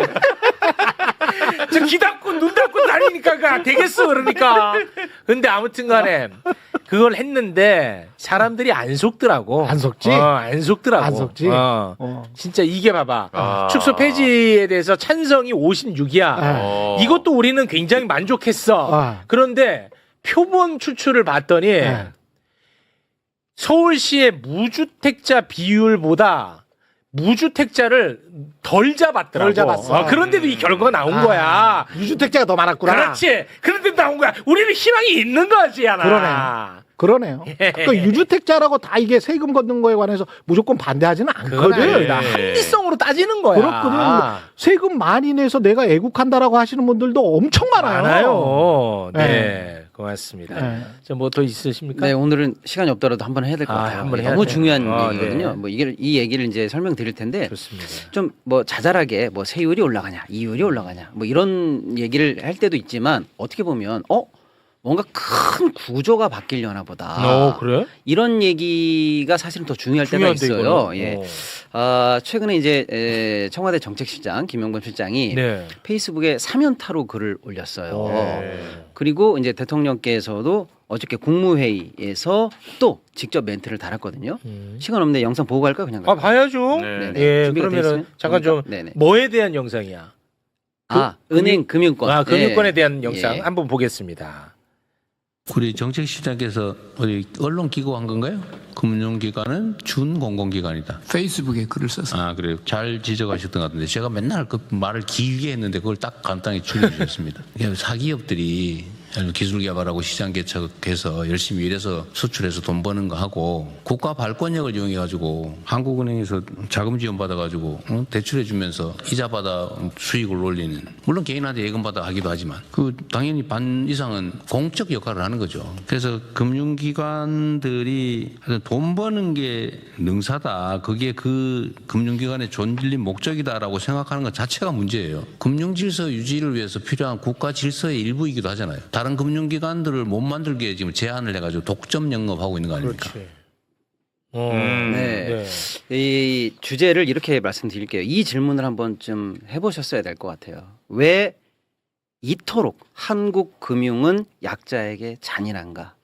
저 귀 닫고 눈 닫고 다니니까 되겠어 그러니까. 근데 아무튼 간에 그걸 했는데 사람들이 안 속더라고. 안 속지? 안 속더라고. 안 속지? 진짜 이게 봐봐. 아. 축소 폐지에 대해서 찬성이 56이야. 네. 이것도 우리는 굉장히 만족했어. 아. 그런데 표본 추출을 봤더니 네. 서울시의 무주택자 비율보다 무주택자를 덜 잡았더라고. 덜 잡았어. 그런데도 이 결과가 나온 거야. 유주택자가 더 많았구나. 그렇지. 그런데 나온 거야. 우리는 희망이 있는 거지, 하나. 그러네요. 그 유주택자라고 다 이게 세금 걷는 거에 관해서 무조건 반대하지는 그건 않거든. 아니다. 합리성으로 따지는 거야. 그렇거든. 세금 많이 내서 내가 애국한다라고 하시는 분들도 엄청 많아요. 많아요. 네. 네. 고맙습니다. 네. 뭐 더 있으십니까? 네, 오늘은 시간이 없더라도 한번 해야 될 것 같아요. 한번 해야 너무 돼요. 중요한 아, 얘기거든요. 네. 뭐 이 얘기를 이제 설명드릴 텐데 좋습니다. 좀 뭐 자잘하게 뭐 세율이 올라가냐, 이율이 올라가냐, 뭐 이런 얘기를 할 때도 있지만 어떻게 보면 뭔가 큰 구조가 바뀌려나 보다. 그래? 이런 얘기가 사실은 더 중요할 때가 중요한데, 있어요. 이거는? 예. 최근에 이제 청와대 정책실장 김용건 실장이 네. 페이스북에 사면타로 글을 올렸어요. 네. 그리고 이제 대통령께서도 어저께 국무회의에서 또 직접 멘트를 달았거든요. 시간 없는데 영상 보고 갈까요? 그냥 갈까요? 봐야죠. 네. 네네. 예, 준비가 돼 그러면은 있으면 잠깐 좀 보니까? 네네. 뭐에 대한 영상이야? 은행 금융권. 금융권에 예. 대한 영상 예. 한번 보겠습니다. 우리 정책실장께서 어디 언론 기고한 건가요? 금융기관은 준공공기관이다. 페이스북에 글을 썼어요. 아 그래요. 잘 지적하셨던 것 같은데 제가 맨날 그 말을 길게 했는데 그걸 딱 간단히 줄여주셨습니다. 사기업들이 기술 개발하고 시장 개척해서 열심히 일해서 수출해서 돈 버는 거 하고 국가 발권력을 이용해 가지고 한국은행에서 자금 지원 받아 가지고 대출해 주면서 이자 받아 수익을 올리는, 물론 개인한테 예금 받아 하기도 하지만 그 당연히 반 이상은 공적 역할을 하는 거죠. 그래서 금융기관들이 돈 버는 게 능사다, 그게 그 금융기관의 존립 목적이다라고 생각하는 것 자체가 문제예요. 금융질서 유지를 위해서 필요한 국가 질서의 일부이기도 하잖아요. 다른 금융기관들을 못 만들게 지금 제한을 해가지고 독점 영업하고 있는 거 아닙니까? 그렇지. 네. 이 주제를 이렇게 말씀드릴게요. 이 질문을 한번 좀 해보셨어야 될 것 같아요. 왜 이토록 한국 금융은 약자에게 잔인한가?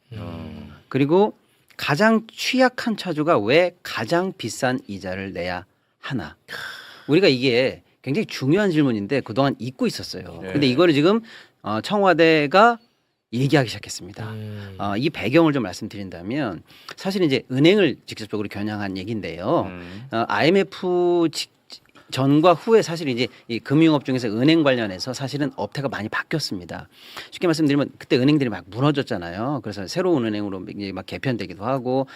그리고 가장 취약한 차주가 왜 가장 비싼 이자를 내야 하나? 우리가 이게 굉장히 중요한 질문인데 그동안 잊고 있었어요. 네. 근데 이거를 지금 청와대가 얘기하기 시작했습니다. 이 배경을 좀 말씀드린다면 사실 이제 은행을 직접적으로 겨냥한 얘기인데요. IMF 전과 후에 사실 이제 이 금융업 중에서 은행 관련해서 사실은 업태가 많이 바뀌었습니다. 쉽게 말씀드리면 그때 은행들이 막 무너졌잖아요. 그래서 새로운 은행으로 이제 막 개편되기도 하고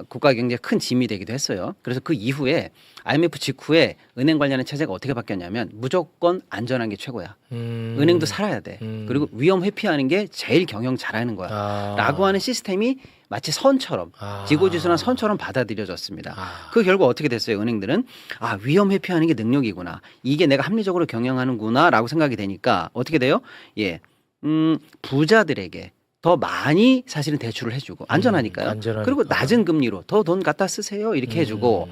국가 경제에 큰 짐이 되기도 했어요. 그래서 그 이후에 IMF 직후에 은행 관련한 체제가 어떻게 바뀌었냐면 무조건 안전한 게 최고야. 은행도 살아야 돼. 그리고 위험 회피하는 게 제일 경영 잘하는 거야. 라고 하는 시스템이 마치 선처럼 지고지순한 선처럼 받아들여졌습니다. 그 결과 어떻게 됐어요? 은행들은 위험 회피하는 게 능력이구나. 이게 내가 합리적으로 경영하는구나 라고 생각이 되니까 어떻게 돼요? 부자들에게 더 많이 사실은 대출을 해주고 안전하니까요. 안전하니까. 그리고 낮은 금리로 더 돈 갖다 쓰세요 이렇게 해주고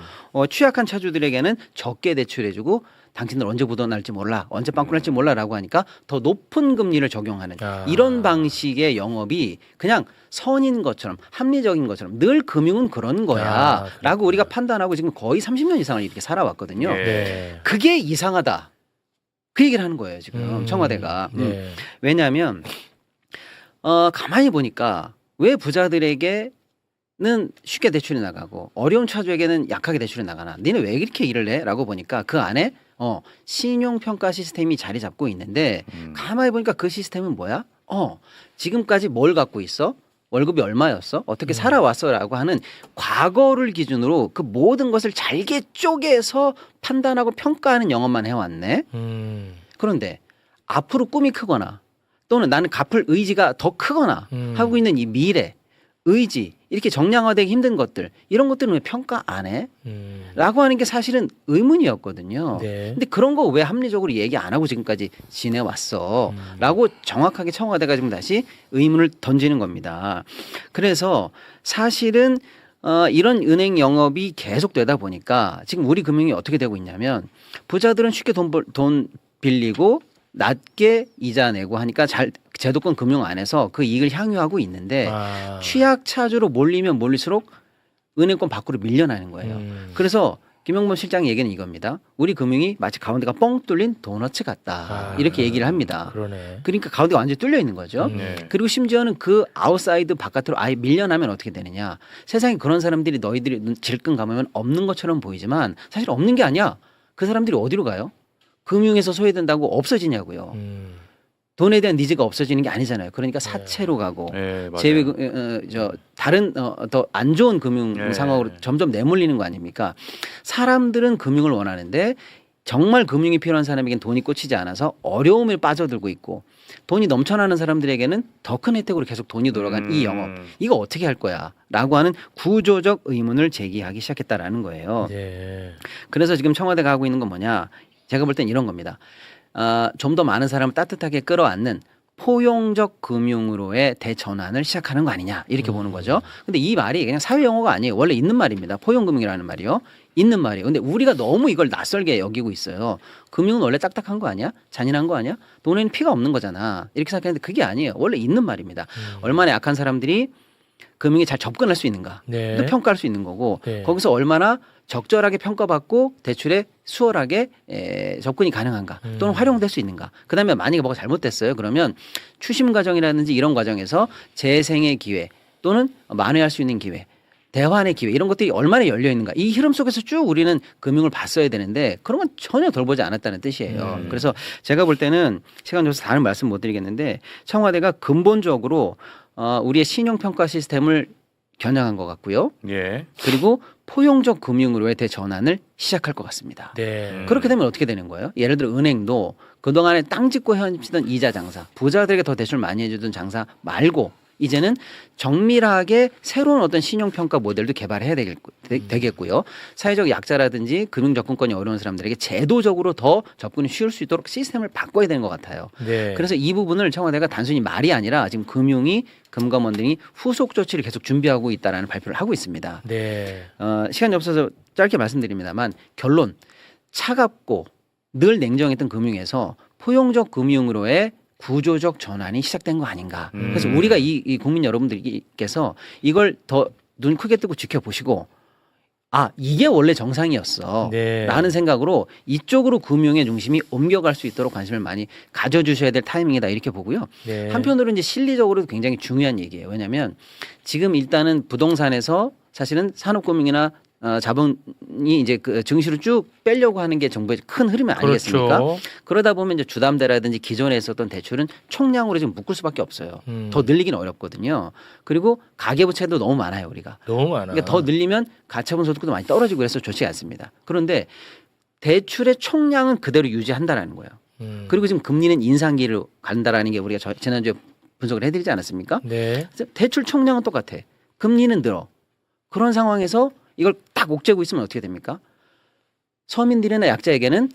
취약한 차주들에게는 적게 대출해주고 당신들 언제 부도날지 몰라, 언제 빵꾸 날지 몰라라고 하니까 더 높은 금리를 적용하는 이런 방식의 영업이 그냥 선인 것처럼 합리적인 것처럼 늘 금융은 그런 거야라고 우리가 판단하고 지금 거의 30년 이상을 이렇게 살아왔거든요. 네. 그게 이상하다. 그 얘기를 하는 거예요 지금 청와대가. 네. 왜냐하면 가만히 보니까 왜 부자들에게는 쉽게 대출이 나가고 어려운 차주에게는 약하게 대출이 나가나? 니네 왜 이렇게 일을 해? 라고 보니까 그 안에 신용평가 시스템이 자리 잡고 있는데 가만히 보니까 그 시스템은 뭐야? 지금까지 뭘 갖고 있어? 월급이 얼마였어? 어떻게 살아왔어? 라고 하는 과거를 기준으로 그 모든 것을 잘게 쪼개서 판단하고 평가하는 영업만 해왔네. 그런데 앞으로 꿈이 크거나 또는 나는 갚을 의지가 더 크거나 하고 있는 이 미래, 의지, 이렇게 정량화되기 힘든 것들 이런 것들은 왜 평가 안 해? 라고 하는 게 사실은 의문이었거든요. 네. 근데 그런 거 왜 합리적으로 얘기 안 하고 지금까지 지내왔어? 라고 정확하게 청와대가 지금 다시 의문을 던지는 겁니다. 그래서 사실은 이런 은행 영업이 계속되다 보니까 지금 우리 금융이 어떻게 되고 있냐면 부자들은 쉽게 돈 빌리고 낮게 이자 내고 하니까 잘 제도권 금융 안에서 그 이익을 향유하고 있는데 취약 차주로 몰리면 몰릴수록 은행권 밖으로 밀려나는 거예요. 그래서 김용범 실장의 얘기는 이겁니다. 우리 금융이 마치 가운데가 뻥 뚫린 도너츠 같다. 이렇게 얘기를 합니다. 그러네. 그러니까 가운데가 완전히 뚫려 있는 거죠. 그리고 심지어는 그 아웃사이드 바깥으로 아예 밀려나면 어떻게 되느냐. 세상에 그런 사람들이 너희들이 질끈 감으면 없는 것처럼 보이지만 사실 없는 게 아니야. 그 사람들이 어디로 가요? 금융에서 소외된다고 없어지냐고요. 돈에 대한 니즈가 없어지는 게 아니잖아요. 그러니까 사채로 가고 다른 더 안 좋은 금융 상황으로 점점 내몰리는 거 아닙니까? 사람들은 금융을 원하는데 정말 금융이 필요한 사람에겐 돈이 꽂히지 않아서 어려움에 빠져들고 있고 돈이 넘쳐나는 사람들에게는 더 큰 혜택으로 계속 돈이 돌아간 이 영업 이거 어떻게 할 거야? 라고 하는 구조적 의문을 제기하기 시작했다라는 거예요. 네. 그래서 지금 청와대가 하고 있는 건 뭐냐? 제가 볼 땐 이런 겁니다. 좀 더 많은 사람을 따뜻하게 끌어안는 포용적 금융으로의 대전환을 시작하는 거 아니냐 이렇게 보는 거죠. 근데 이 말이 그냥 사회 용어가 아니에요. 원래 있는 말입니다. 포용금융이라는 말이요. 있는 말이에요. 근데 우리가 너무 이걸 낯설게 여기고 있어요. 금융은 원래 딱딱한 거 아니야? 잔인한 거 아니야? 돈에는 피가 없는 거잖아. 이렇게 생각하는데 그게 아니에요. 원래 있는 말입니다. 얼마나 약한 사람들이 금융에 잘 접근할 수 있는가. 네. 또 평가할 수 있는 거고 네. 거기서 얼마나 적절하게 평가받고 대출에 수월하게 접근이 가능한가 또는 활용될 수 있는가. 그다음에 만약에 뭐가 잘못됐어요. 그러면 추심 과정이라든지 이런 과정에서 재생의 기회 또는 만회할 수 있는 기회 대환의 기회 이런 것들이 얼마나 열려 있는가. 이 흐름 속에서 쭉 우리는 금융을 봤어야 되는데 그런 건 전혀 돌보지 않았다는 뜻이에요. 그래서 제가 볼 때는 시간 줘서 다른 말씀 못 드리겠는데 청와대가 근본적으로 우리의 신용평가 시스템을 겨냥한 것 같고요. 예. 그리고 포용적 금융으로의 대전환을 시작할 것 같습니다. 네. 그렇게 되면 어떻게 되는 거예요? 예를 들어 은행도 그동안에 땅 짓고 헤엄치던 이자 장사, 부자들에게 더 대출 많이 해주던 장사 말고 이제는 정밀하게 새로운 어떤 신용평가 모델도 개발해야 되겠고요. 사회적 약자라든지 금융 접근권이 어려운 사람들에게 제도적으로 더 접근이 쉬울 수 있도록 시스템을 바꿔야 되는 것 같아요. 네. 그래서 이 부분을 청와대가 단순히 말이 아니라 지금 금융이 금감원들이 후속 조치를 계속 준비하고 있다라는 발표를 하고 있습니다. 네. 시간이 없어서 짧게 말씀드립니다만 결론 차갑고 늘 냉정했던 금융에서 포용적 금융으로의 구조적 전환이 시작된 거 아닌가. 그래서 우리가 이 국민 여러분들께서 이걸 더 눈 크게 뜨고 지켜보시고 아 이게 원래 정상이었어 네. 라는 생각으로 이쪽으로 금융의 중심이 옮겨갈 수 있도록 관심을 많이 가져주셔야 될 타이밍이다 이렇게 보고요. 네. 한편으로 이제 실리적으로도 굉장히 중요한 얘기예요. 왜냐하면 지금 일단은 부동산에서 사실은 산업금융이나 자본이 이제 그 증시로 쭉 빼려고 하는 게 정부의 큰 흐름이 아니겠습니까? 그렇죠. 그러다 보면 이제 주담대라든지 기존에 있었던 대출은 총량으로 지금 묶을 수밖에 없어요. 더 늘리긴 어렵거든요. 그리고 가계부채도 너무 많아요, 우리가. 너무 많아. 그러니까 더 늘리면 가처분 소득도 많이 떨어지고 그래서 좋지 않습니다. 그런데 대출의 총량은 그대로 유지한다라는 거예요. 그리고 지금 금리는 인상기로 간다라는 게 우리가 지난주에 분석을 해드리지 않았습니까? 네. 그래서 대출 총량은 똑같아. 금리는 늘어. 그런 상황에서 이걸 딱 옥죄고 있으면 어떻게 됩니까? 서민들이나 약자에게는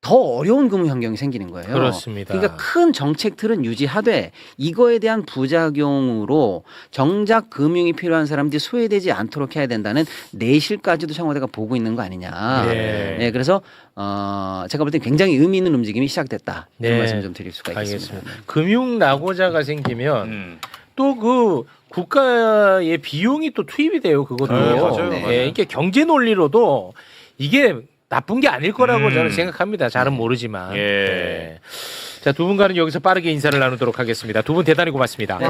더 어려운 금융 환경이 생기는 거예요. 그렇습니다. 그러니까 큰 정책 틀은 유지하되 이거에 대한 부작용으로 정작 금융이 필요한 사람들이 소외되지 않도록 해야 된다는 내실까지도 청와대가 보고 있는 거 아니냐. 네. 네, 그래서 제가 볼 때 굉장히 의미 있는 움직임이 시작됐다. 이런 네. 말씀 좀 드릴 수가 있겠습니다. 알겠습니다. 금융 낙오자가 생기면 또 그 국가의 비용이 또 투입이 돼요. 그것도. 네, 맞아요. 네. 맞아요. 이게 경제 논리로도 이게 나쁜 게 아닐 거라고 음. 저는 생각합니다. 잘은 모르지만. 예. 네. 자, 두 분과는 여기서 빠르게 인사를 나누도록 하겠습니다. 두 분 대단히 고맙습니다. 네.